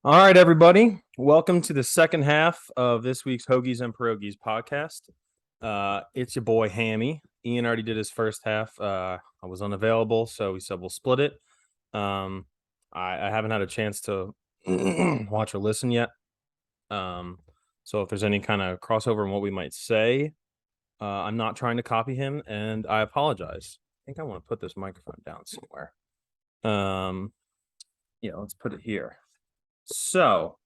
All right, everybody. Welcome to the second half of this week's Hoagies N Pierogis podcast. It's your boy Hammy. Ian already did his first half. I was unavailable, so we said we'll split it. I haven't had a chance to watch or listen yet. So if there's any kind of crossover in what we might say, I'm not trying to copy him, and I apologize. I think I want to put this microphone down somewhere. Yeah, let's put it here. So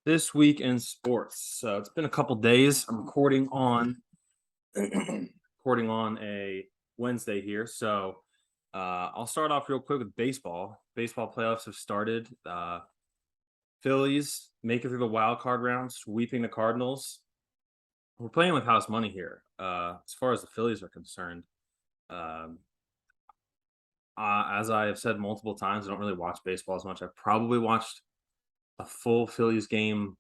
this week in sports. So it's been a couple days. I'm recording on recording on a Wednesday here. So I'll start off real quick with baseball. Baseball playoffs have started. Phillies make it through the wild card round, sweeping the Cardinals. We're playing with house money here. As far as the Phillies are concerned, um, as I have said multiple times, I don't really watch baseball as much. I've probably watched a full Phillies game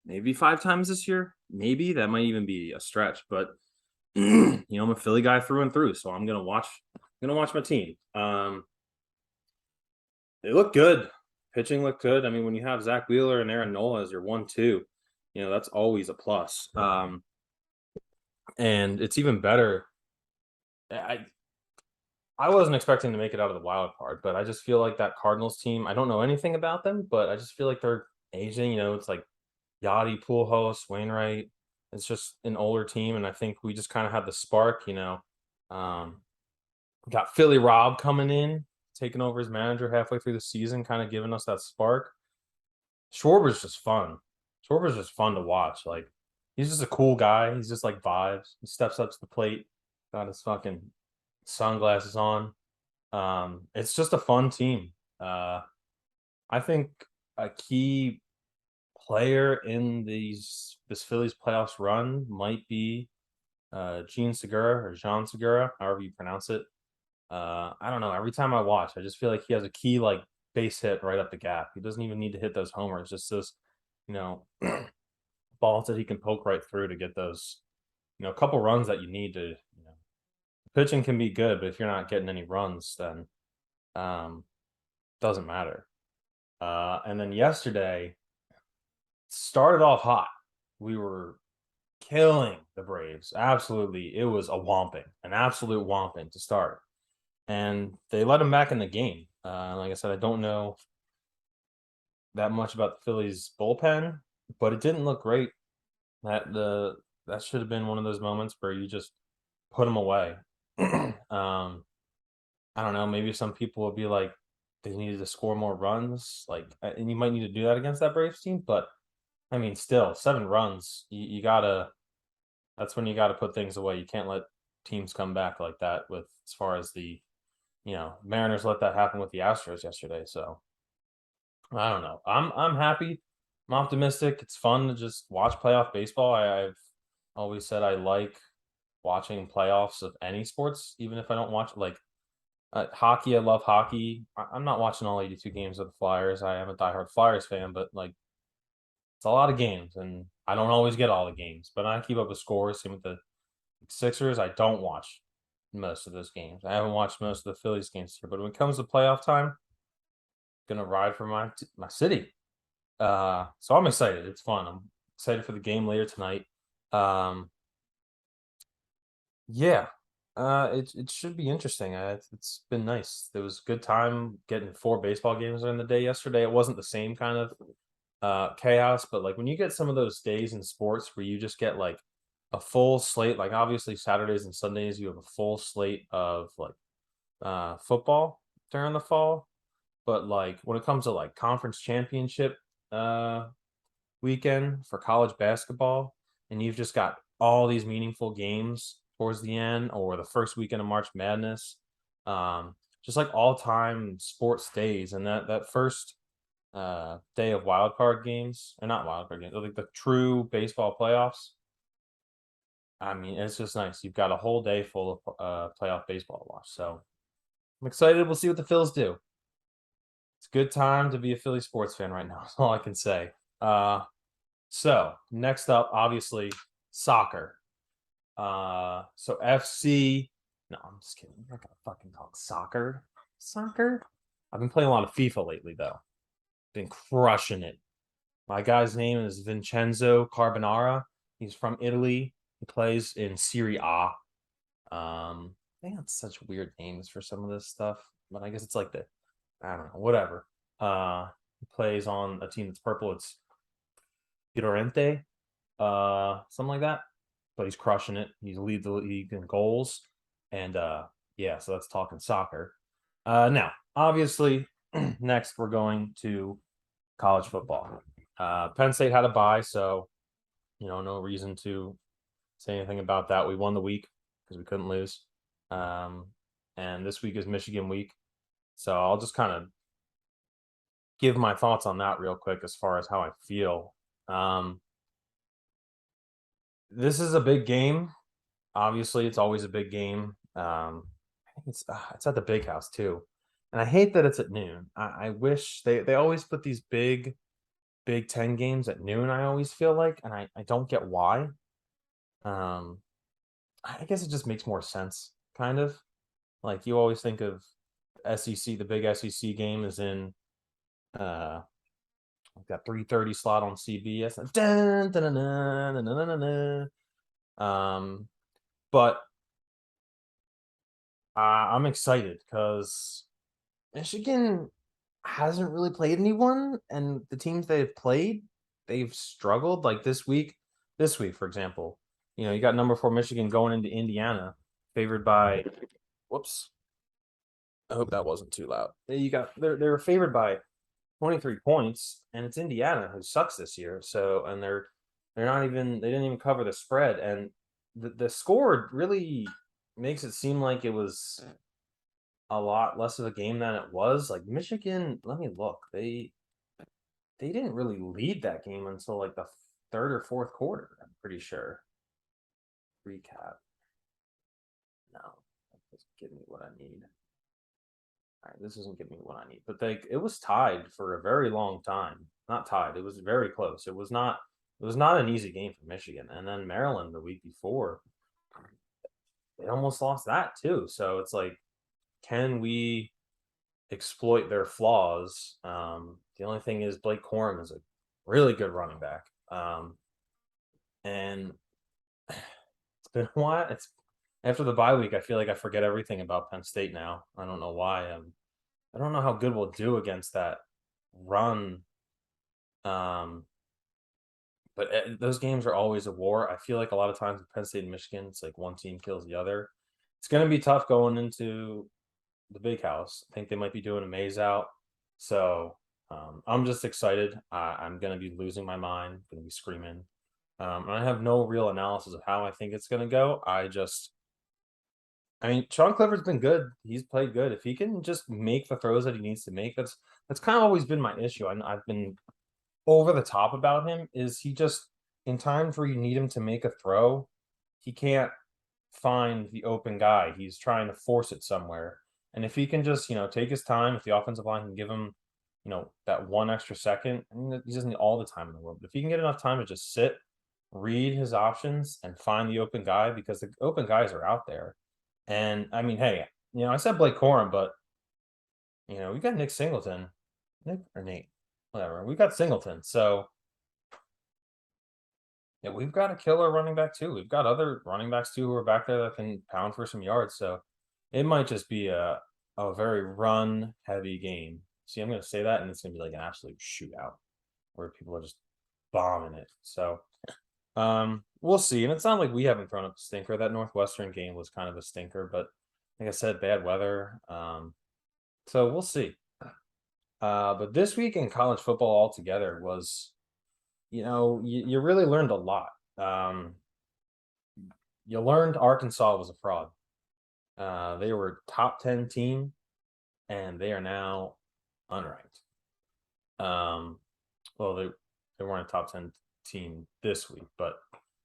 maybe 5 times this year. Maybe that might even be a stretch, but I'm a Philly guy through and through, so I'm gonna watch my team. They look good. Pitching looked good. I mean, when you have Zach Wheeler and Aaron Nola as your 1-2, that's always a plus. And it's even better. I wasn't expecting to make it out of the wild card, but I just feel like that Cardinals team. I don't know anything about them, but I just feel like they're aging. It's like Yachty, Pujols, Wainwright. It's just an older team, and I think we just kind of had the spark. Got Philly Rob coming in, taking over as manager halfway through the season, kind of giving us that spark. Schwarber's just fun. Schwarber's just fun to watch. Like, he's just a cool guy. He's just like vibes. He steps up to the plate, got his fucking sunglasses on. It's just a fun team. I think a key player in this Phillies playoffs run might be Jean Segura or Jean Segura, however you pronounce it. I don't know. Every time I watch, I just feel like he has a key base hit right up the gap. He doesn't even need to hit those homers. Just those, you know, balls that he can poke right through to get those, a couple runs that you need to. Pitching can be good, but if you're not getting any runs, then doesn't matter. And then yesterday started off hot. We were killing the Braves. Absolutely. It was an absolute whomping to start. And they let him back in the game. Like I said, I don't know that much about the Phillies bullpen, but it didn't look great. That should have been one of those moments where you just put them away. I don't know. Maybe some people would be like, they needed to score more runs, and you might need to do that against that Braves team. But I mean, still 7 runs. You gotta. That's when you gotta put things away. You can't let teams come back like that. With as far as the, Mariners let that happen with the Astros yesterday. So I don't know. I'm happy. I'm optimistic. It's fun to just watch playoff baseball. I've always said I like watching playoffs of any sports, even if I don't watch hockey. I love hockey. I'm not watching all 82 games of the Flyers. I am a diehard Flyers fan, but it's a lot of games, and I don't always get all the games. But I keep up with scores. Same with the Sixers. I don't watch most of those games. I haven't watched most of the Phillies games here, but when it comes to playoff time, I'm gonna ride for my city. So I'm excited. It's fun. I'm excited for the game later tonight. Um, yeah, it should be interesting. It's been nice. There was a good time getting 4 baseball games during the day yesterday. It wasn't the same kind of chaos, but when you get some of those days in sports where you just get a full slate, obviously Saturdays and Sundays you have a full slate of football during the fall, but when it comes to conference championship weekend for college basketball, and you've just got all these meaningful games towards the end or the first weekend of March Madness, just all time sports days, and that first day of wild card games, or not wild card games, the true baseball playoffs. I mean, it's just nice. You've got a whole day full of playoff baseball to watch. So I'm excited. We'll see what the Phils do. It's a good time to be a Philly sports fan right now. That's all I can say. So next up, obviously, soccer. So FC. No, I'm just kidding. I'm not gonna fucking talk soccer. Soccer. I've been playing a lot of FIFA lately, though. been crushing it. My guy's name is Vincenzo Carbonara. He's from Italy. He plays in Serie A. I think that's such weird names for some of this stuff, but I guess it's like I don't know, whatever. He plays on a team that's purple. It's Fiorente, something like that. But he's crushing it. He's lead the league in goals, and yeah, so that's talking soccer. Now, obviously, next we're going to college football. Penn State had a bye, so no reason to say anything about that. We won the week because we couldn't lose. And this week is Michigan week. So I'll just kind of give my thoughts on that real quick as far as how I feel. This is a big game. Obviously, it's always a big game. I think it's at the Big House too, and I hate that it's at noon. I wish they always put these Big Ten games at noon. I always feel like, and I don't get why. I guess it just makes more sense, kind of. Like you always think of SEC, the big SEC game is in like that 3:30 slot on CBS. Dun, dun, dun, dun, dun, dun, dun, dun. But I'm excited because Michigan hasn't really played anyone, and the teams they've played, they've struggled. Like this week, for example, you got number 4 Michigan going into Indiana, favored by. Whoops. I hope that wasn't too loud. They were favored by 23 points, and it's Indiana who sucks this year. So, and they didn't even cover the spread, and the score really makes it seem like it was a lot less of a game than it was. Like Michigan, let me look. They didn't really lead that game until like the third or fourth quarter, I'm pretty sure. Recap. No, that doesn't give me what I need. All right, this doesn't give me what I need. But it was tied for a very long time. Not tied. It was very close. It was not an easy game for Michigan. And then Maryland the week before, they almost lost that too. So it's like, can we exploit their flaws? The only thing is Blake Corum is a really good running back. And it's been a while. It's after the bye week, I feel like I forget everything about Penn State now. I don't know why. I don't know how good we'll do against that run. But those games are always a war. I feel like a lot of times with Penn State and Michigan, it's like one team kills the other. It's going to be tough going into the Big House. I think they might be doing a maze out. So I'm just excited. I'm going to be losing my mind, going to be screaming. And I have no real analysis of how I think it's going to go. I mean, Sean Clifford's been good. He's played good. If he can just make the throws that he needs to make, that's kind of always been my issue. I've been over the top about him. Is he just in times where you need him to make a throw, he can't find the open guy. He's trying to force it somewhere. And if he can just take his time, if the offensive line can give him that one extra second, I mean, he doesn't need all the time in the world. But if he can get enough time to just sit, read his options, and find the open guy, because the open guys are out there. And I mean, hey, I said Blake Corum, but we got Nick Singleton, Nick or Nate, whatever. We got Singleton, so yeah, we've got a killer running back too. We've got other running backs too who are back there that can pound for some yards. So it might just be a very run heavy game. See, I'm going to say that, and it's going to be like an absolute shootout where people are just bombing it. So we'll see. And it's not like we haven't thrown up a stinker. That Northwestern game was kind of a stinker, but like I said, bad weather. So we'll see. But this week in college football altogether was, you really learned a lot. You learned Arkansas was a fraud. They were top 10 team, and they are now unranked. Well, they weren't a top 10 team this week, but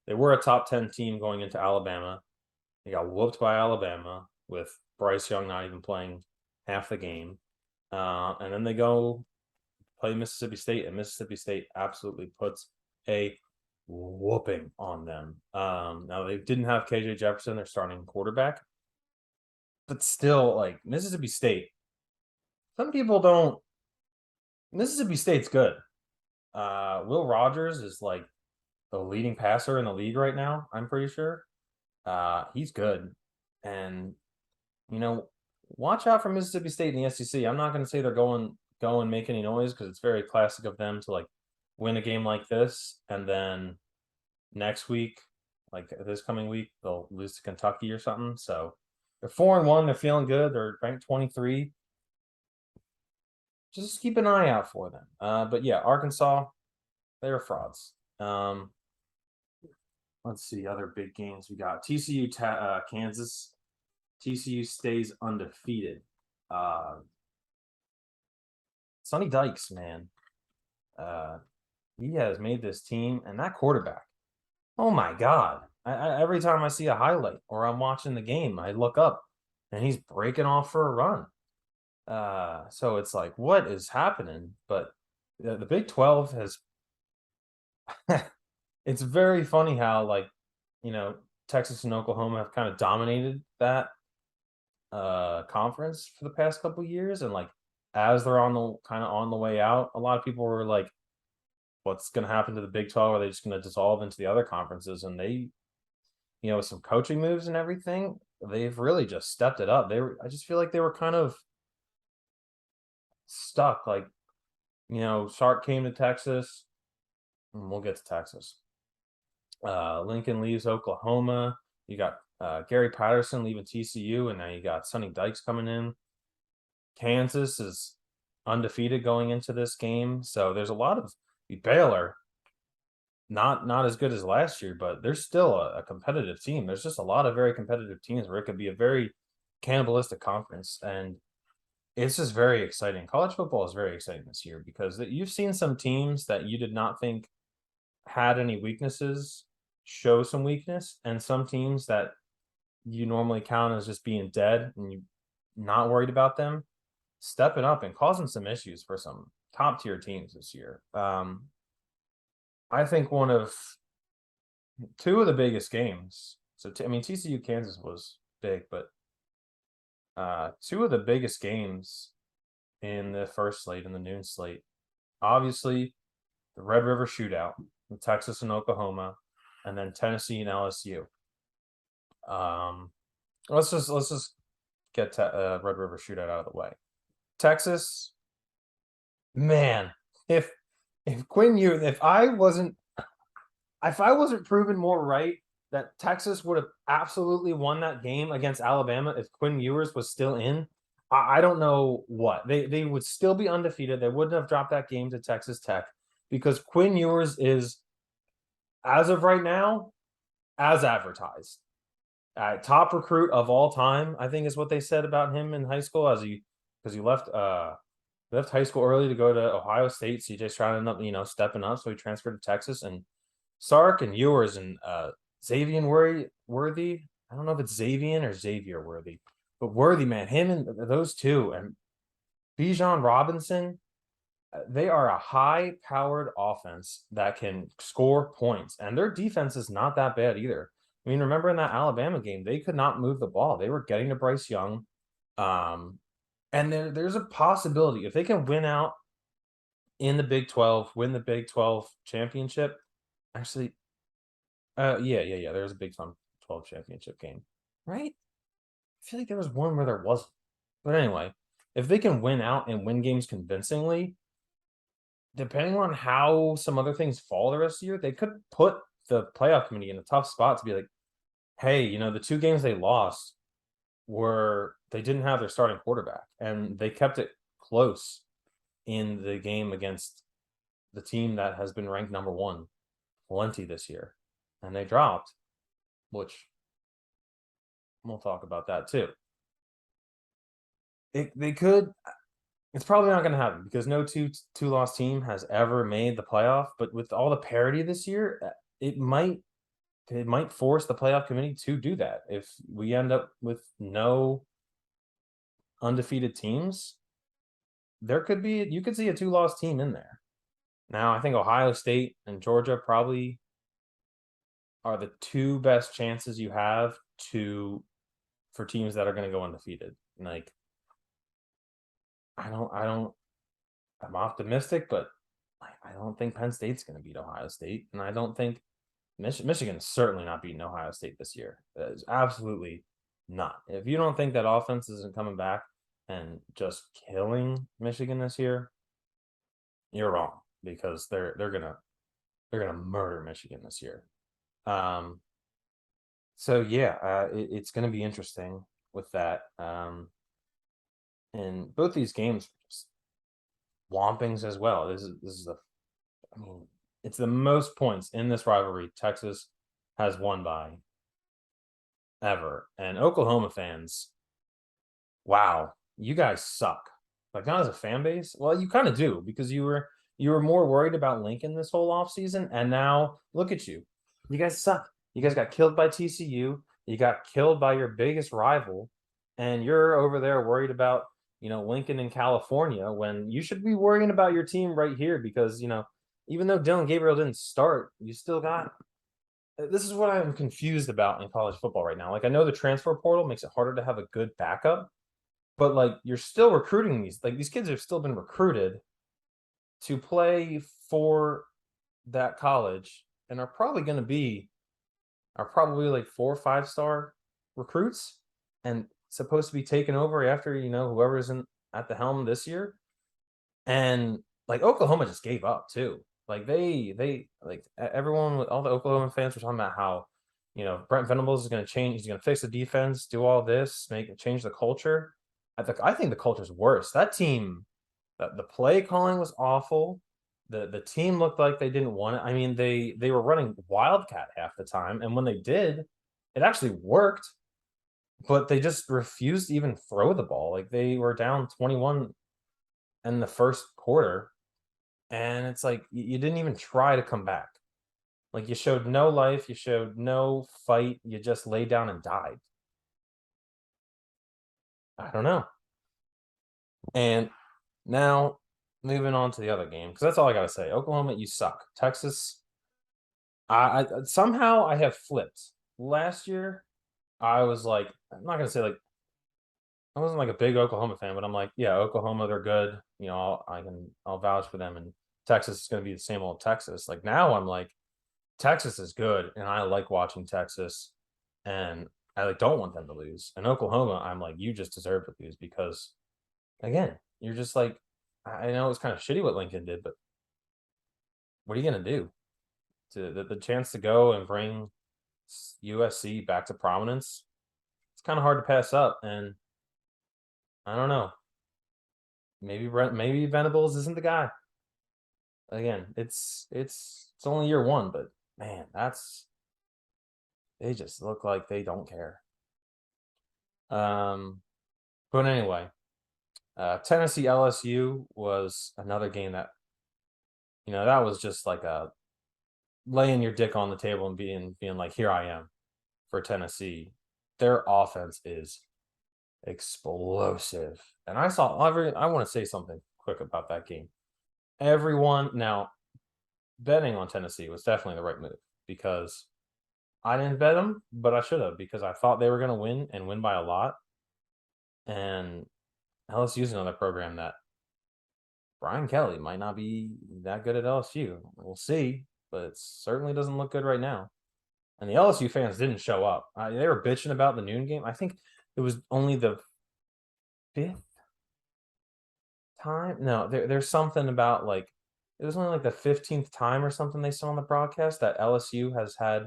they were a top 10 team going into Alabama. They got whooped by Alabama with Bryce Young not even playing half the game. And then they go play Mississippi State, and Mississippi State absolutely puts a whooping on them. Now they didn't have KJ Jefferson, their starting quarterback, but still, like Mississippi State, some people don't Mississippi State's good. Will Rogers is like the leading passer in the league right now, I'm pretty sure. He's good. And you know, watch out for Mississippi State in the SEC. I'm not going to say they're going make any noise because it's very classic of them to like win a game like this and then next week, like this coming week, they'll lose to Kentucky or something. So they're 4-1. They're feeling good. They're ranked 23. Just keep an eye out for them. But yeah, Arkansas, they're frauds. Let's see other big games we got. TCU, Kansas. TCU stays undefeated. Sonny Dykes, man. He has made this team, and that quarterback. Oh my God. Every time I see a highlight or I'm watching the game, I look up and he's breaking off for a run. So it's like, what is happening? But the Big 12 has it's very funny how like, Texas and Oklahoma have kind of dominated that conference for the past couple years, and like as they're on the way out, a lot of people were like, what's going to happen to the Big 12? Are they just going to dissolve into the other conferences? And they, with some coaching moves and everything, they've really just stepped it up. I just feel like they were kind of stuck. Like, Sark came to Texas, and we'll get to Texas. Lincoln leaves Oklahoma. You got Gary Patterson leaving TCU, and now you got Sonny Dykes coming in. Kansas is undefeated going into this game, so there's a lot of Baylor. Not as good as last year, but there's still a competitive team. There's just a lot of very competitive teams where it could be a very cannibalistic conference, and it's just very exciting. College football is very exciting this year because you've seen some teams that you did not think had any weaknesses show some weakness, and some teams that you normally count as just being dead and you're not worried about them stepping up and causing some issues for some top tier teams this year. I think two of the biggest games. So TCU Kansas was big, but two of the biggest games in the first slate, in the noon slate, obviously the Red River Shootout, Texas and Oklahoma, and then Tennessee and LSU. Let's just get Red River Shootout out of the way. Texas, man, if I wasn't proven more right that Texas would have absolutely won that game against Alabama if Quinn Ewers was still in, I don't know what. They would still be undefeated. They wouldn't have dropped that game to Texas Tech because Quinn Ewers is, as of right now, as advertised. Top recruit of all time, I think is what they said about him in high school, because he left high school early to go to Ohio State. CJ Stroud ended up, stepping up, so he transferred to Texas. And Sark and Ewers and Xavier Worthy. I don't know if it's Xavier or Xavier Worthy, but Worthy, man, him and those two, and Bijan Robinson, they are a high-powered offense that can score points, and their defense is not that bad either. I mean, remember in that Alabama game, they could not move the ball. They were getting to Bryce Young. And there's a possibility if they can win out in the Big 12, win the Big 12 championship. Actually, yeah. There's a Big 12 championship game, right? I feel like there was one where there wasn't. But anyway, if they can win out and win games convincingly, depending on how some other things fall the rest of the year, they could put the playoff committee in a tough spot to be like, hey, the two games they lost they didn't have their starting quarterback, and they kept it close in the game against the team that has been ranked number one plenty this year, and they dropped, which we'll talk about that too. They could. It's probably not going to happen because no two-loss team has ever made the playoff. But with all the parity this year, it might force the playoff committee to do that. If we end up with no undefeated teams, you could see a two-loss team in there. Now, I think Ohio State and Georgia probably are the two best chances you have for teams that are going to go undefeated. Like, I don't I'm optimistic, but I don't think Penn State's going to beat Ohio State, and I don't think Michigan's certainly not beating Ohio State this year. That is absolutely not. If you don't think that offense isn't coming back and just killing Michigan this year, you're wrong because they're gonna murder Michigan this year. Um, so yeah, it's gonna be interesting with that. And both these games are just whompings as well. This is the I mean, it's the most points in this rivalry Texas has won by ever. And Oklahoma fans, wow, you guys suck. Like not as a fan base. Well, you kind of do because you were more worried about Lincoln this whole offseason, and now look at you. You guys suck. You guys got killed by TCU. You got killed by your biggest rival, and you're over there worried about Lincoln in California when you should be worrying about your team right here because even though Dylan Gabriel didn't start, you still got. This is what I'm confused about in college football right now. Like I know the transfer portal makes it harder to have a good backup, but like you're still recruiting these kids have still been recruited to play for that college and are probably like 4 or 5 star recruits and supposed to be taken over after whoever's at the helm this year. And like Oklahoma just gave up too. Like they like everyone with all the Oklahoma fans were talking about how Brent Venables is going to change. He's going to fix the defense, do all this, change the culture. I think the culture's worse. That team, the play calling was awful. The team looked like they didn't want it. I mean, they were running wildcat half the time, and when they did, it actually worked. But they just refused to even throw the ball. Like they were down 21 in the first quarter, and it's like you didn't even try to come back. Like you showed no life, you showed no fight, you just laid down and died. I don't know. And now moving on to the other game, because that's all I gotta say. Oklahoma, you suck. Texas, I somehow I have flipped. Last year, I was like, I'm not gonna say like I wasn't like a big Oklahoma fan, but I'm like, yeah, Oklahoma, they're good. I'll vouch for them. And Texas is gonna be the same old Texas. Like now I'm like, Texas is good, and I like watching Texas, and I like don't want them to lose. And Oklahoma, I'm like, you just deserve to lose because again, you're just like, I know it's kind of shitty what Lincoln did, but what are you gonna do? To the chance to go and bring USC back to prominence, it's kind of hard to pass up. And I don't know, maybe Venables isn't the guy. Again, it's only year one, but man, they just look like they don't care. But anyway, Tennessee LSU was another game that that was just like a laying your dick on the table and being like, here I am for Tennessee. Their offense is explosive. And I want to say something quick about that game. Everyone now betting on Tennessee was definitely the right move because I didn't bet them, but I should have because I thought they were going to win and win by a lot. And LSU is another program that Brian Kelly might not be that good at LSU. We'll see, but it certainly doesn't look good right now. And the LSU fans didn't show up. They were bitching about the noon game. I think it was only the 5th time. No, there's something about like it was only like the 15th time or something they saw on the broadcast that LSU has had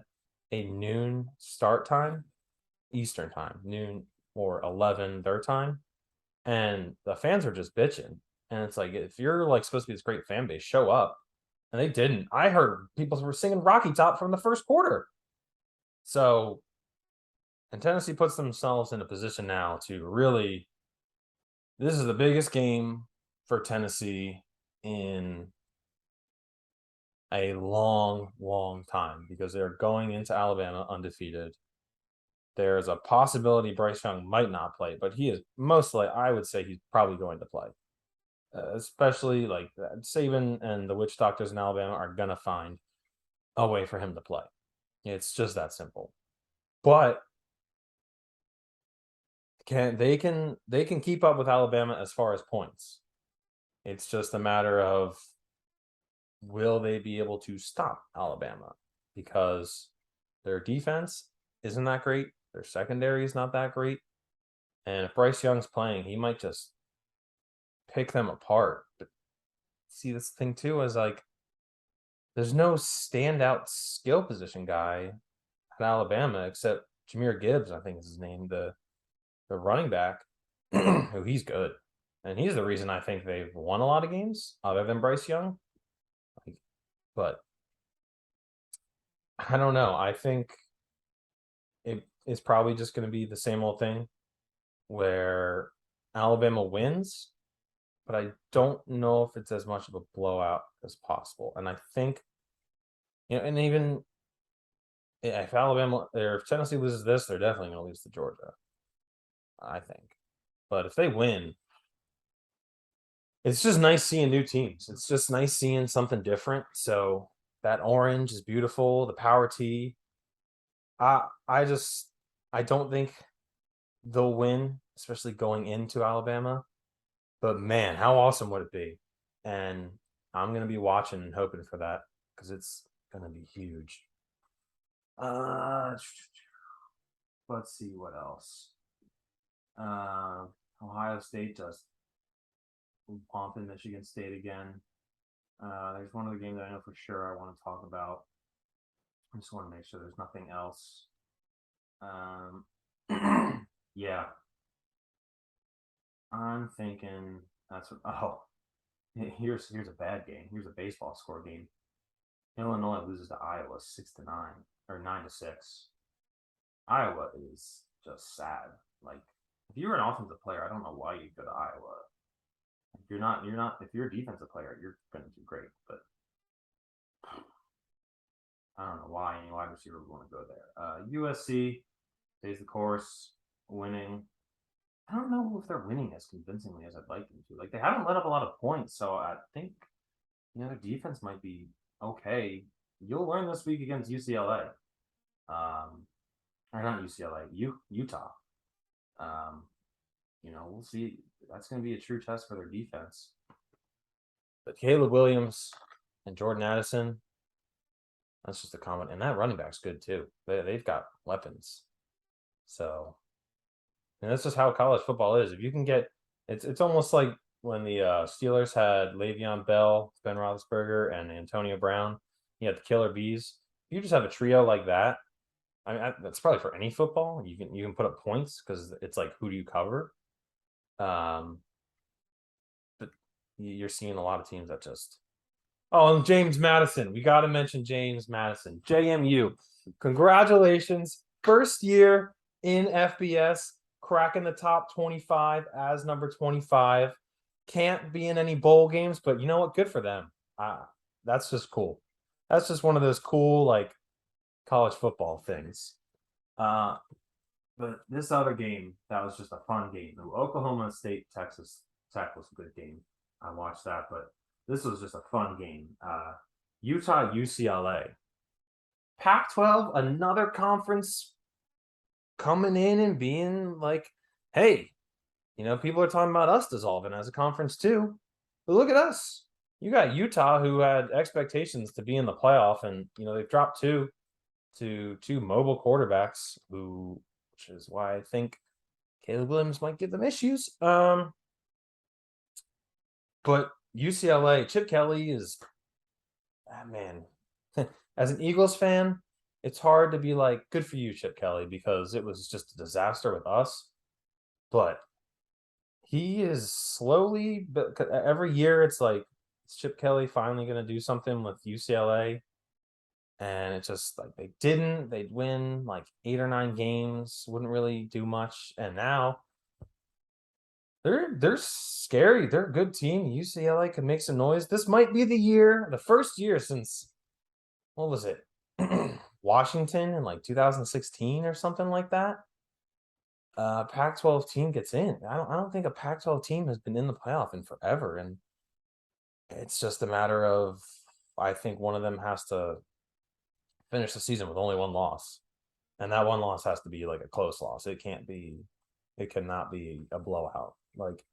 a noon start time, Eastern time, noon or 11 their time. And the fans are just bitching. And it's like, if you're like supposed to be this great fan base, show up. And they didn't. I heard people were singing Rocky Top from the first quarter. So, and Tennessee puts themselves in a position now to really, this is the biggest game for Tennessee in a long, long time because they're going into Alabama undefeated. There's a possibility Bryce Young might not play, but he is mostly, I would say he's probably going to play. Especially like Saban and the witch doctors in Alabama are going to find a way for him to play. It's just that simple. But they can keep up with Alabama as far as points. It's just a matter of will they be able to stop Alabama? Because their defense isn't that great. Their secondary is not that great. And if Bryce Young's playing, he might just pick them apart. But see, this thing too is like there's no standout skill position guy at Alabama except Jahmyr Gibbs, I think is his name, the running back, who he's good. And he's the reason I think they've won a lot of games other than Bryce Young. But I don't know. I think it's probably just going to be the same old thing where Alabama wins, but I don't know if it's as much of a blowout as possible. And I think, and even if Alabama or if Tennessee loses this, they're definitely going to lose to Georgia, I think. But if they win, it's just nice seeing new teams. It's just nice seeing something different. So that orange is beautiful. The power tee. I don't think they'll win, especially going into Alabama. But man, how awesome would it be? And I'm gonna be watching and hoping for that because it's gonna be huge. Let's see what else. Ohio State just pumping Michigan State again. There's one other game that I know for sure I want to talk about. I just want to make sure there's nothing else. Yeah. I'm thinking that's what, here's a bad game. Here's a baseball score game. Illinois loses to Iowa 6-9 or 9-6. Iowa is just sad. Like if you're an offensive player, I don't know why you go to Iowa. If you're not if you're a defensive player, you're gonna do great, but I don't know why any wide receiver would want to go there. USC stays the course, winning. I don't know if they're winning as convincingly as I'd like them to. Like they haven't let up a lot of points, so I think their defense might be okay. You'll learn this week against UCLA, or not UCLA, Utah. We'll see. That's going to be a true test for their defense. But Caleb Williams and Jordan Addison, that's just a comment. And that running back's good too. They've got weapons. So, and that's just how college football is. If you can get, it's almost like when the Steelers had Le'Veon Bell, Ben Roethlisberger, and Antonio Brown. You had the Killer Bees. If you just have a trio like that, I mean, that's probably for any football. You can put up points because it's like who do you cover? But you're seeing a lot of teams that just. Oh, and James Madison. We got to mention James Madison. JMU. Congratulations. First year in FBS, cracking the top 25 as number 25. Can't be in any bowl games, but you know what? Good for them. That's just cool. That's just one of those cool, like, college football things. But this other game, that was just a fun game. The Oklahoma State Texas Tech was a good game. I watched that, but this was just a fun game. Utah UCLA. Pac-12, another conference coming in and being like, hey, people are talking about us dissolving as a conference too. But look at us. You got Utah, who had expectations to be in the playoff, and they've dropped two mobile quarterbacks, which is why I think Caleb Williams might give them issues. But UCLA, Chip Kelly is, man, as an Eagles fan, it's hard to be like, good for you, Chip Kelly, because it was just a disaster with us. But he is slowly, but every year it's like, is Chip Kelly finally going to do something with UCLA? And it's just like they'd win like 8 or 9 games, wouldn't really do much. And now they're scary. They're a good team. UCLA could make some noise. This might be the first year since, what was it? Washington in like 2016 or something like that. Pac-12 team gets in. I don't think a Pac-12 team has been in the playoff in forever. And it's just a matter of, I think one of them has to finish the season with only one loss, and that one loss has to be like a close loss. It cannot be a blowout. Like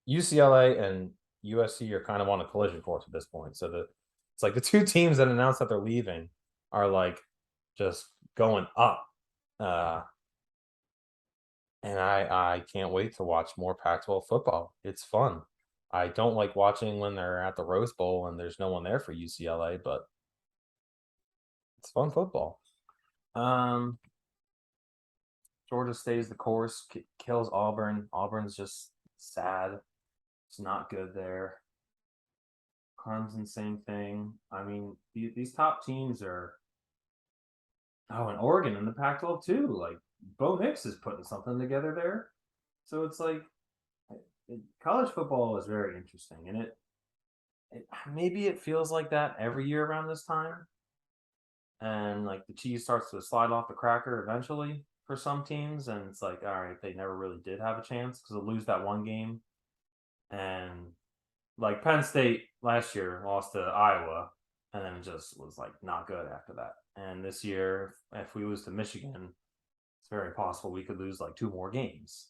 UCLA and USC are kind of on a collision course at this point. So it's like the two teams that announced that they're leaving are like just going up. And I can't wait to watch more Pac-12 football. It's fun. I don't like watching when they're at the Rose Bowl and there's no one there for UCLA, but it's fun football. Georgia stays the course, kills Auburn. Auburn's just sad. It's not good there. Clemson, same thing. I mean, these top teams are. Oh, and Oregon in the Pac-12 too. Like Bo Nix is putting something together there. So it's like college football is very interesting, and maybe it feels like that every year around this time, and like the cheese starts to slide off the cracker eventually for some teams, and it's like, all right, they never really did have a chance because they'll lose that one game, and like Penn State last year lost to Iowa, and then it just was like not good after that. And this year, if we lose to Michigan, it's very possible we could lose like 2 more games.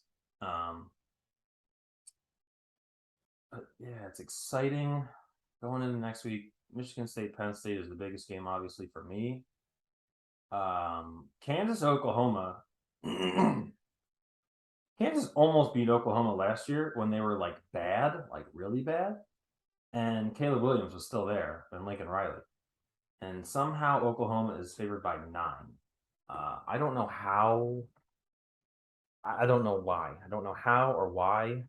But yeah, it's exciting going into next week. Michigan State, Penn State is the biggest game, obviously, for me. Kansas, Oklahoma. Kansas almost beat Oklahoma last year when they were like bad, like really bad. And Caleb Williams was still there, and Lincoln Riley. And somehow Oklahoma is favored by 9. I don't know how. I don't know why. I don't know how or why.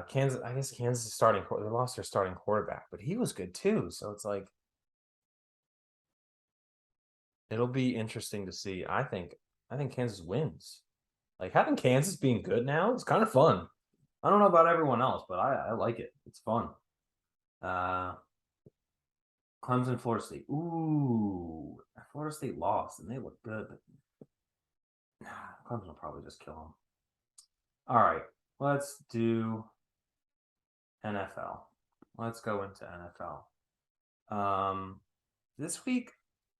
Kansas, I guess Kansas is starting. They lost their starting quarterback, but he was good too. So it's like it'll be interesting to see. I think Kansas wins. Like having Kansas being good now, it's kind of fun. I don't know about everyone else, but I like it. It's fun. Clemson, Florida State. Ooh, Florida State lost, and they look good. But Clemson will probably just kill them. All right, let's do NFL. Let's go into NFL. This week,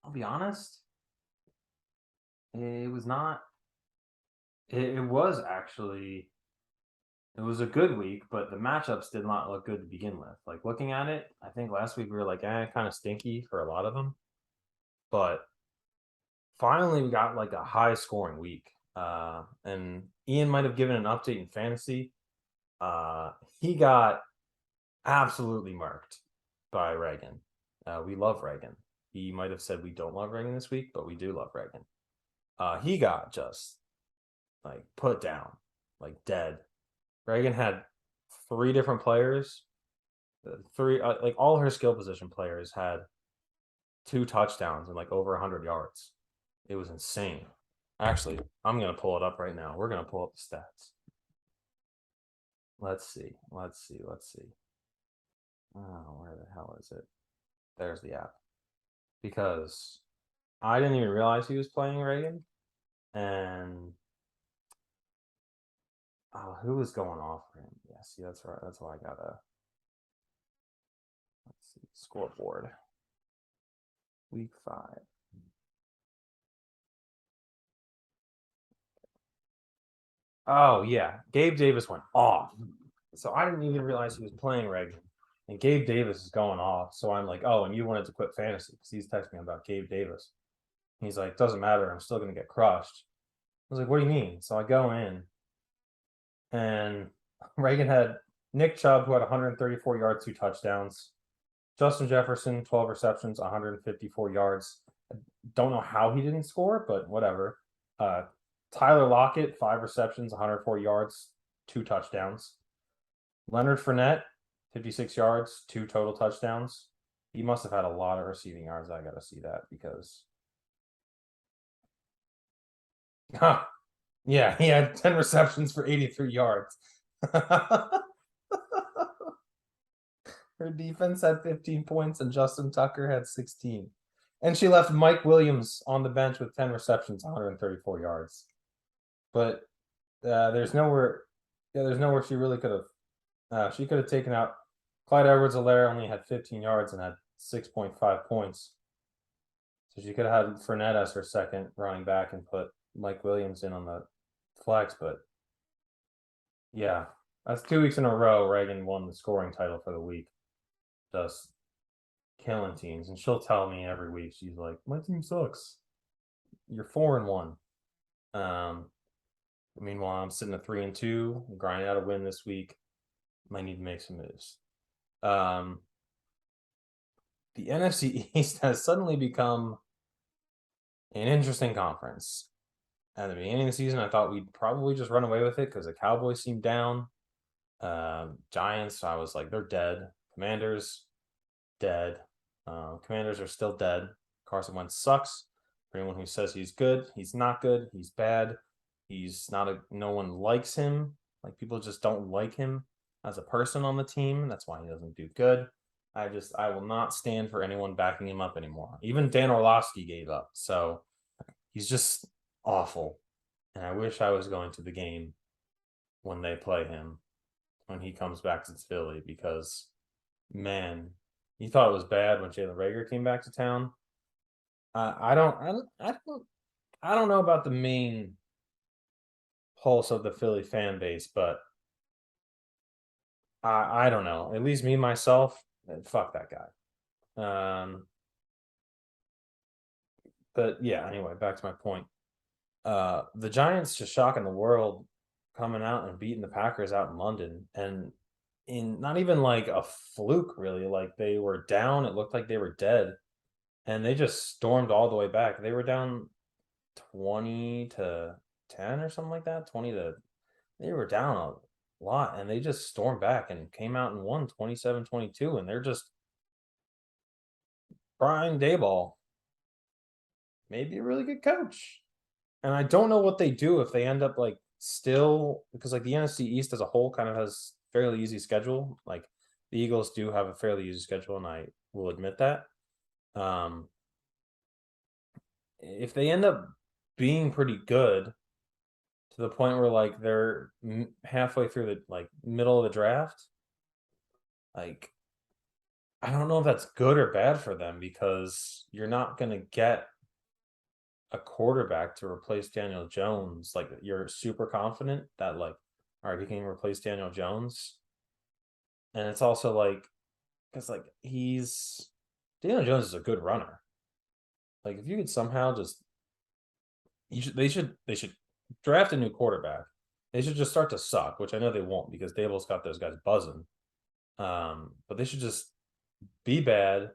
I'll be honest, it was not. It was actually. It was a good week, but the matchups did not look good to begin with. Like looking at it, I think last week we were like, kind of stinky for a lot of them. But finally, we got like a high scoring week. And Ian might have given an update in fantasy. He got absolutely marked by Reagan. We love Reagan. He might have said we don't love Reagan this week, but we do love Reagan. He got just like put down, like dead. Reagan had 3 different players. Like all her skill position players had 2 touchdowns and like over 100 yards. It was insane. Actually, I'm gonna pull it up right now. We're gonna pull up the stats. Let's see. Oh, where the hell is it? There's the app. Because I didn't even realize he was playing Reagan. And who was going off for him? Yeah, see, that's right. That's why I gotta. Let's see. Scoreboard. Week 5. Oh yeah, Gabe Davis went off. So I didn't even realize he was playing Reagan. And Gabe Davis is going off. So I'm like, oh, and you wanted to quit fantasy because he's texting me about Gabe Davis. He's like, doesn't matter. I'm still going to get crushed. I was like, what do you mean? So I go in, and Reagan had Nick Chubb, who had 134 yards, 2 touchdowns. Justin Jefferson, 12 receptions, 154 yards. I don't know how he didn't score, but whatever. Tyler Lockett, 5 receptions, 104 yards, 2 touchdowns. Leonard Fournette, 56 yards, 2 total touchdowns. He must have had a lot of receiving yards. I got to see that because. Yeah, he had 10 receptions for 83 yards. Her defense had 15 points and Justin Tucker had 16. And she left Mike Williams on the bench with 10 receptions, 134 yards. But there's nowhere she really could have. She could have taken out Clyde Edwards-Helaire, only had 15 yards and had 6.5 points. So she could have had Fournette as her second running back and put Mike Williams in on the flex. But yeah, That's 2 weeks in a row. Reagan won the scoring title for the week. Just killing teams, and she'll tell me every week. She's like, "My team sucks." You're 4-1. Meanwhile, I'm sitting at 3-2, grinding out a win this week. Might need to make some moves. The NFC East has suddenly become an interesting conference. At the beginning of the season, I thought we'd probably just run away with it because the Cowboys seemed down. Giants, I was like, they're dead. Commanders, dead. Commanders are still dead. Carson Wentz sucks. For anyone who says he's good, he's not good. He's bad. He's not a. No one likes him. Like, people just don't like him as a person on the team. That's why he doesn't do good. I will not stand for anyone backing him up anymore. Even Dan Orlovsky gave up. So he's just awful. And I wish I was going to the game when they play him, when he comes back to Philly, because, man, you thought it was bad when Jalen Reagor came back to town. I don't know about the main pulse of the Philly fan base, but I don't know. At least me myself, fuck that guy. But yeah, anyway, back to my point. The Giants just shocking the world, coming out and beating the Packers out in London, and in not even like a fluke, really. Like, they were down, it looked like they were dead, and they just stormed all the way back. They were down 20-10 or something like that. They were down a lot, and they just stormed back and came out and won 27-22, and they're just Brian Daboll, maybe a really good coach. And I don't know what they do if they end up like still, because like the NFC East as a whole kind of has fairly easy schedule. Like, the Eagles do have a fairly easy schedule, and I will admit that. If they end up being pretty good to the point where like they're halfway through the like middle of the draft, like, I don't know if that's good or bad for them, because you're not going to get a quarterback to replace Daniel Jones. Like, you're super confident that, like, all right, he can replace Daniel Jones. And it's also like, because like Daniel Jones is a good runner. Like, if you could somehow just they should draft a new quarterback. They should just start to suck, which I know they won't, because Dable's got those guys buzzing. But they should just be bad,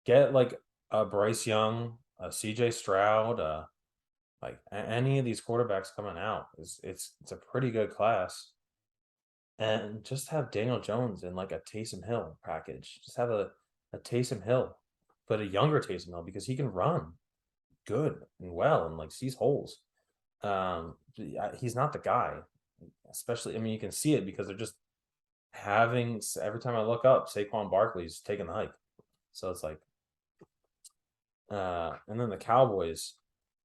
get like a Bryce Young, a CJ Stroud, like any of these quarterbacks coming out. It's a pretty good class. And just have Daniel Jones in like a Taysom Hill package. Just have a Taysom Hill, but a younger Taysom Hill, because he can run good and well and like sees holes. He's not the guy, especially. I mean, you can see it because they're just having, every time I look up, Saquon Barkley's taking the hike. So it's like, and then the Cowboys.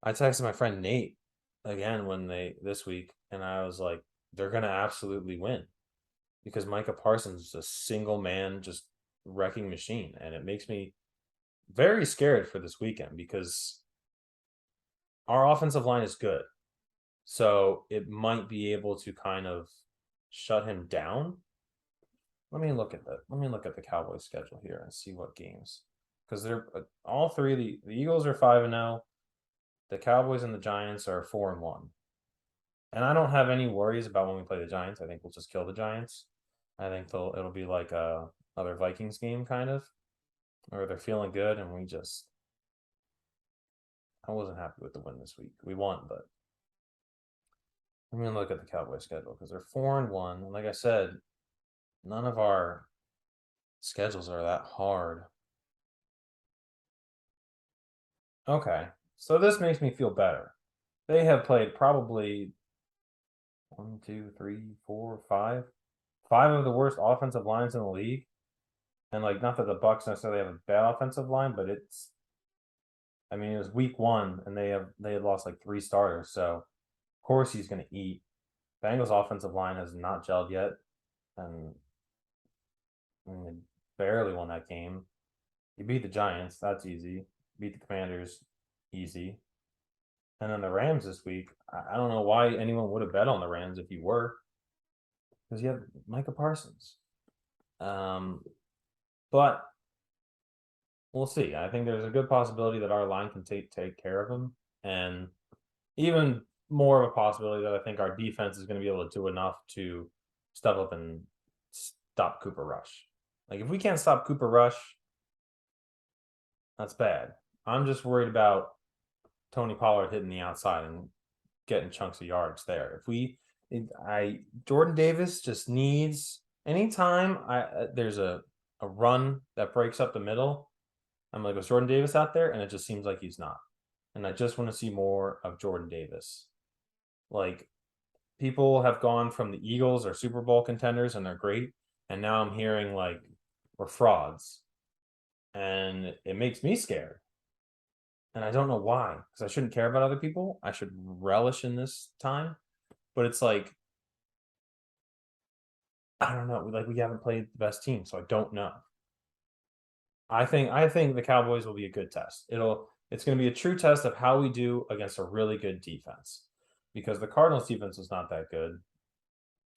I texted my friend Nate again this week, and I was like, they're gonna absolutely win, because Micah Parsons is a single man, just wrecking machine, and it makes me very scared for this weekend, because our offensive line is good, so it might be able to kind of shut him down. Let me look at the Cowboys schedule here and see what games, because they're all three of the Eagles are 5-0, the Cowboys and the Giants are 4-1. And I don't have any worries about when we play the Giants. I think we'll just kill the Giants. I think it'll be like a other Vikings game, kind of, or they're feeling good, and I wasn't happy with the win this week. We won, but I'm gonna look at the Cowboys schedule, because they're 4-1, and like I said, none of our schedules are that hard. Okay, so this makes me feel better. They have played probably 1, 2, 3, 4, 5 of the worst offensive lines in the league. And like, not that the Bucks necessarily have a bad offensive line, but it was week 1, and they had lost like 3 starters, so of course he's going to eat. Bengals offensive line has not gelled yet, and they barely won that game. You beat the Giants, that's easy. Beat the Commanders, easy. And then the Rams this week, I don't know why anyone would have bet on the Rams if you were. because you have Micah Parsons. But we'll see. I think there's a good possibility that our line can take care of him, and even more of a possibility that I think our defense is going to be able to do enough to step up and stop Cooper Rush. Like if we can't stop Cooper Rush, that's bad. I'm just worried about Tony Pollard hitting the outside and getting chunks of yards there. Jordan Davis just needs anytime there's a run that breaks up the middle. I'm like, was Jordan Davis out there? And it just seems like he's not. And I just want to see more of Jordan Davis. Like people have gone from the Eagles are Super Bowl contenders and they're great, and now I'm hearing like we're frauds, and it makes me scared. And I don't know why, because I shouldn't care about other people. I should relish in this time, but it's like I don't know. Like we haven't played the best team, so I don't know. I think the Cowboys will be a good test. It's going to be a true test of how we do against a really good defense, because the Cardinals defense was not that good.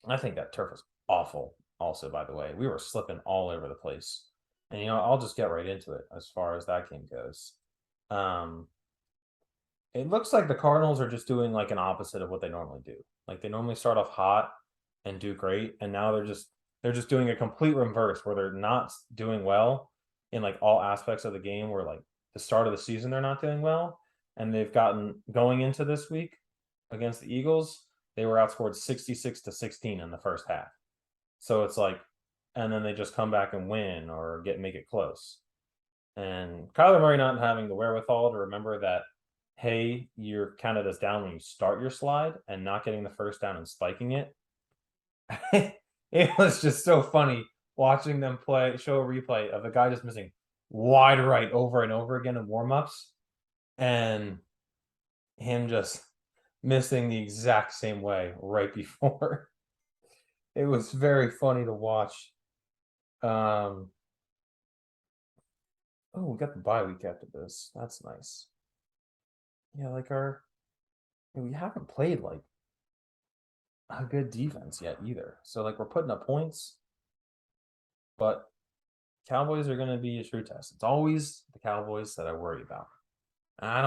I think that turf was awful. Also, by the way, we were slipping all over the place, and I'll just get right into it as far as that game goes. It looks like the Cardinals are just doing like an opposite of what they normally do. Like they normally start off hot and do great, and now they're just doing a complete reverse where they're not doing well in like all aspects of the game. Where like the start of the season they're not doing well, and they've gotten going into this week against the Eagles. They were outscored 66-16 in the first half. So it's like, and then they just come back and win or make it close. And Kyler Murray not having the wherewithal to remember that, hey, you're counted as down when you start your slide and not getting the first down and spiking it. It was just so funny watching them show a replay of the guy just missing wide right over and over again in warmups, and him just missing the exact same way right before. It was very funny to watch. Oh, we got the bye week after this. That's nice. Yeah, like we haven't played like a good defense yet either. So like we're putting up points, but Cowboys are going to be a true test. It's always the Cowboys that I worry about. And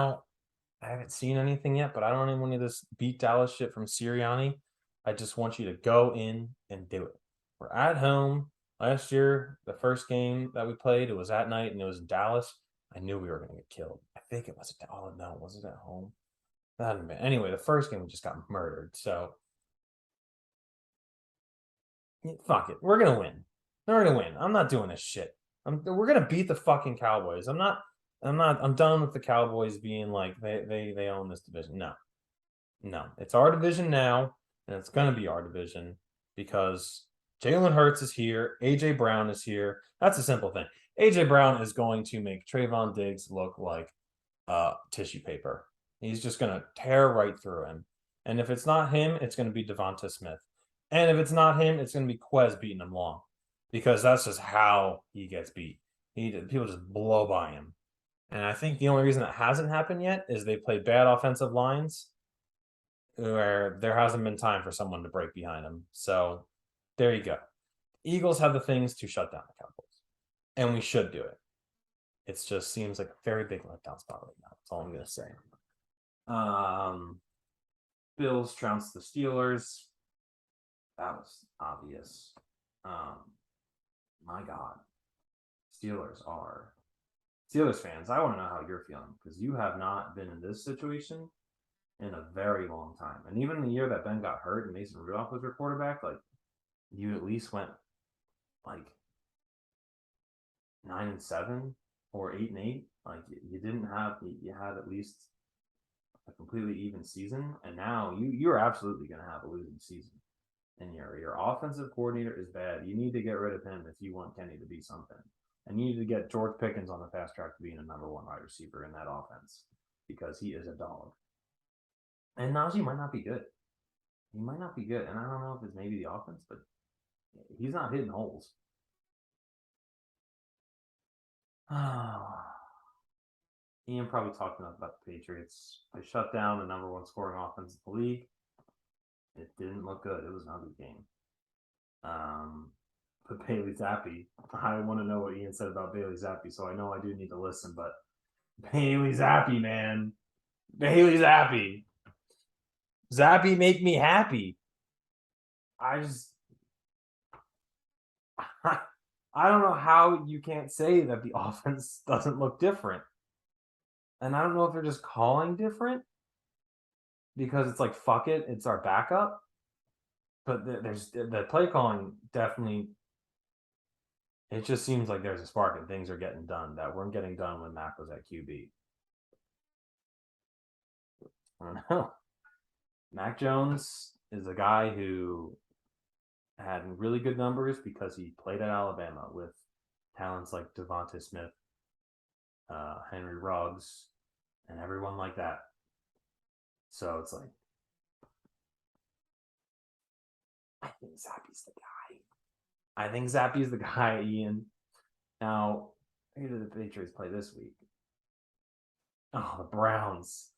I haven't seen anything yet, but I don't even want this beat Dallas shit from Sirianni. I just want you to go in and do it. We're at home. Last year, the first game that we played, it was at night and it was in Dallas. I knew we were going to get killed. I think it was no, was it at home? That hadn't been. Anyway, the first game we just got murdered. So fuck it. We're gonna win. We're gonna win. I'm not doing this shit. We're gonna beat the fucking Cowboys. I'm done with the Cowboys being like they own this division. No. It's our division now, and it's gonna be our division because Jalen Hurts is here. AJ Brown is here. That's a simple thing. AJ Brown is going to make Trayvon Diggs look like tissue paper. He's just gonna tear right through him. And if it's not him, it's gonna be Devonta Smith. And if it's not him, it's going to be Quez beating him long, because that's just how he gets beat. People just blow by him. And I think the only reason that hasn't happened yet is they played bad offensive lines where there hasn't been time for someone to break behind them. So there you go. Eagles have the things to shut down the Cowboys, and we should do it. It just seems like a very big letdown spot right now. That's all I'm going to say. Bills trounced the Steelers. That was obvious. My God. Steelers fans, I want to know how you're feeling, because you have not been in this situation in a very long time. And even the year that Ben got hurt and Mason Rudolph was your quarterback, like you at least went like 9-7 or 8-8. Like you didn't have you had at least a completely even season, and now you're absolutely going to have a losing season. And your offensive coordinator is bad. You need to get rid of him if you want Kenny to be something. And you need to get George Pickens on the fast track to being a number one wide receiver in that offense, because he is a dog. And Najee might not be good. He might not be good. And I don't know if it's maybe the offense, but he's not hitting holes. Ian probably talked enough about the Patriots. They shut down the number one scoring offense in the league. It didn't look good. It was an ugly game. But Bailey Zappi, I want to know what Ian said about Bailey Zappi, so I know I do need to listen. But Bailey Zappi, man, Bailey Zappi, Zappi, make me happy. I just, I don't know how you can't say that the offense doesn't look different. And I don't know if they're just calling different because it's like, fuck it, it's our backup. But there's the play calling definitely. It just seems like there's a spark and things are getting done that weren't getting done when Mac was at QB. I don't know. Mac Jones is a guy who had really good numbers because he played at Alabama with talents like Devonta Smith, Henry Ruggs, and everyone like that. So it's like, I think Zappi's the guy. I think Zappi's the guy, Ian. Now, who do the Patriots play this week? Oh, the Browns.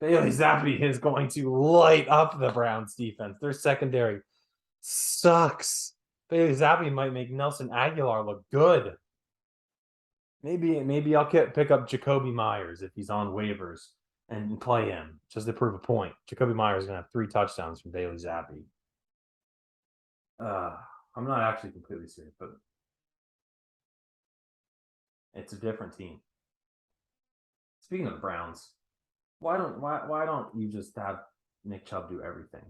Bailey Zappi is going to light up the Browns defense. Their secondary sucks. Bailey Zappi might make Nelson Aguilar look good. Maybe I'll pick up Jacoby Myers if he's on waivers and play him just to prove a point. Jacoby Myers is gonna have 3 touchdowns from Bailey Zappi. I'm not actually completely serious, but it's a different team. Speaking of the Browns, why don't you just have Nick Chubb do everything?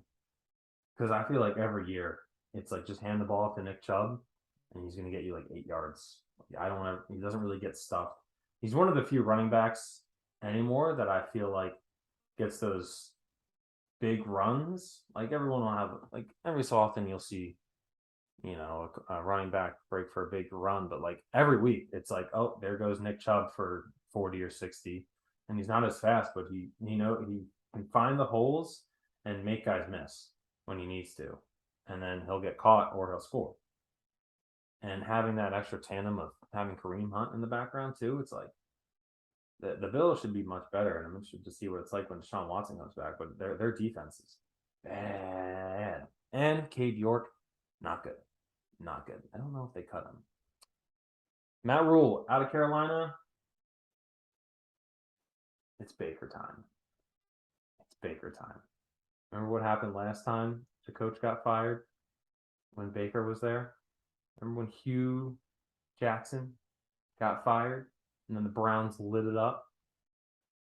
Because I feel like every year it's like just hand the ball off to Nick Chubb and he's gonna get you like 8 yards. He doesn't really get stuffed. He's one of the few running backs anymore that I feel like gets those big runs. Like everyone will have, like every so often you'll see, a running back break for a big run, but like every week it's like, oh, there goes Nick Chubb for 40 or 60, and he's not as fast, but he can find the holes and make guys miss when he needs to, and then he'll get caught or he'll score. And having that extra tandem of having Kareem Hunt in the background too, it's like the Bills should be much better, and I'm interested to see what it's like when Deshaun Watson comes back. But their defense is bad, and Cade York, not good, not good. I don't know if they cut him. Matt Rule out of Carolina. It's Baker time. It's Baker time. Remember what happened last time the coach got fired when Baker was there? Remember when Hugh Jackson got fired and then the Browns lit it up?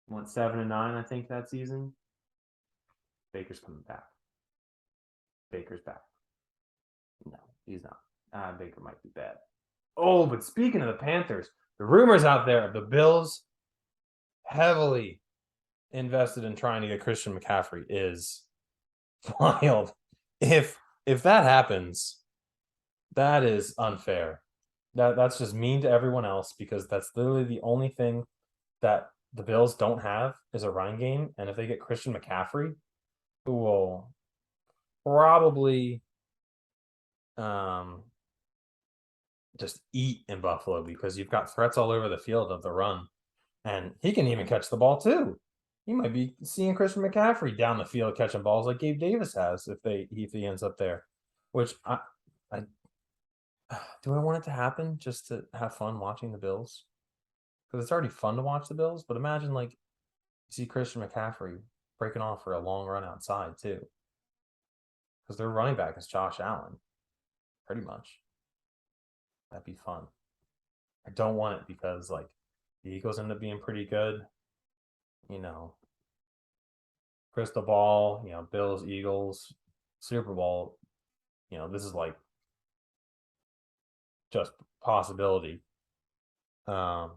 Went 7-9, I think, that season. Baker's coming back. Baker's back. No, he's not. Baker might be bad. Oh, but speaking of the Panthers, the rumors out there of the Bills heavily invested in trying to get Christian McCaffrey is wild. If that happens, that is unfair. That's just mean to everyone else because that's literally the only thing that the Bills don't have is a running game. And if they get Christian McCaffrey, who will probably just eat in Buffalo because you've got threats all over the field of the run. And he can even catch the ball too. You might be seeing Christian McCaffrey down the field catching balls like Gabe Davis has if he ends up there. Which I do I want it to happen just to have fun watching the Bills? Because it's already fun to watch the Bills, but imagine like you see Christian McCaffrey breaking off for a long run outside too. Because their running back is Josh Allen, pretty much. That'd be fun. I don't want it because like the Eagles end up being pretty good. Crystal ball, Bills, Eagles, Super Bowl. This is like just possibility. Because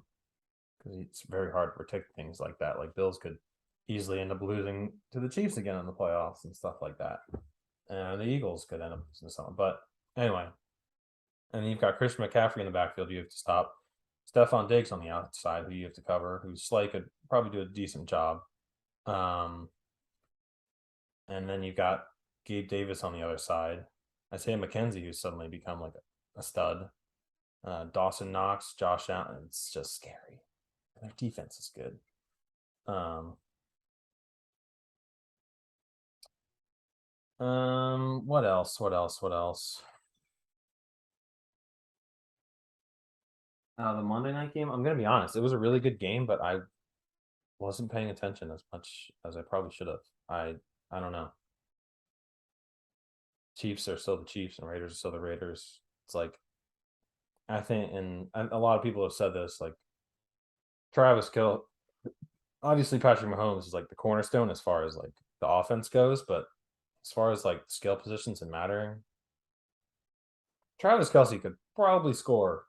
it's very hard to predict things like that. Like Bills could easily end up losing to the Chiefs again in the playoffs and stuff like that. And the Eagles could end up losing to someone. But anyway, and then you've got Christian McCaffrey in the backfield you have to stop. Stephon Diggs on the outside who you have to cover, who Slay could probably do a decent job. And then you've got Gabe Davis on the other side. Isaiah McKenzie, who's suddenly become like a stud. Dawson Knox, Josh Allen. It's just scary. Their defense is good. What else? What else? What else? The Monday night game. I'm gonna be honest. It was a really good game, but I wasn't paying attention as much as I probably should have. I don't know. Chiefs are still the Chiefs, and Raiders are still the Raiders. It's like I think, and a lot of people have said this. Like Travis Kill, obviously Patrick Mahomes is like the cornerstone as far as like the offense goes, but as far as like skill positions and mattering, Travis Kelsey could probably score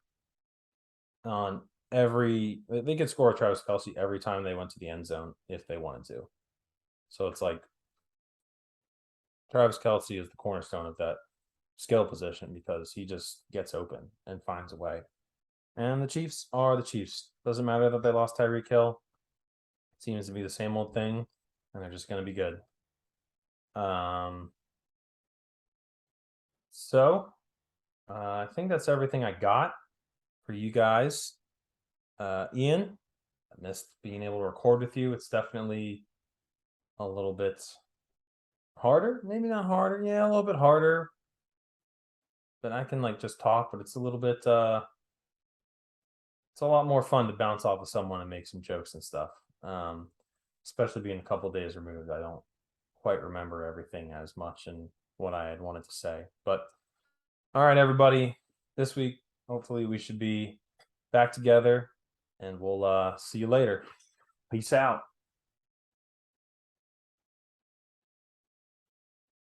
on every. They could score Travis Kelsey every time they went to the end zone if they wanted to. So it's like Travis Kelsey is the cornerstone of that skill position because he just gets open and finds a way. And the Chiefs are the Chiefs. Doesn't matter that they lost Tyreek Hill. It seems to be the same old thing, and they're just going to be good. So I think that's everything I got for you guys. Ian, I missed being able to record with you. It's definitely a little bit harder. Maybe not harder. Yeah, a little bit harder. But I can like just talk, but it's a little bit it's a lot more fun to bounce off of someone and make some jokes and stuff. Especially being a couple days removed. I don't quite remember everything as much and what I had wanted to say. But all right, everybody. This week, hopefully we should be back together and we'll see you later. Peace out.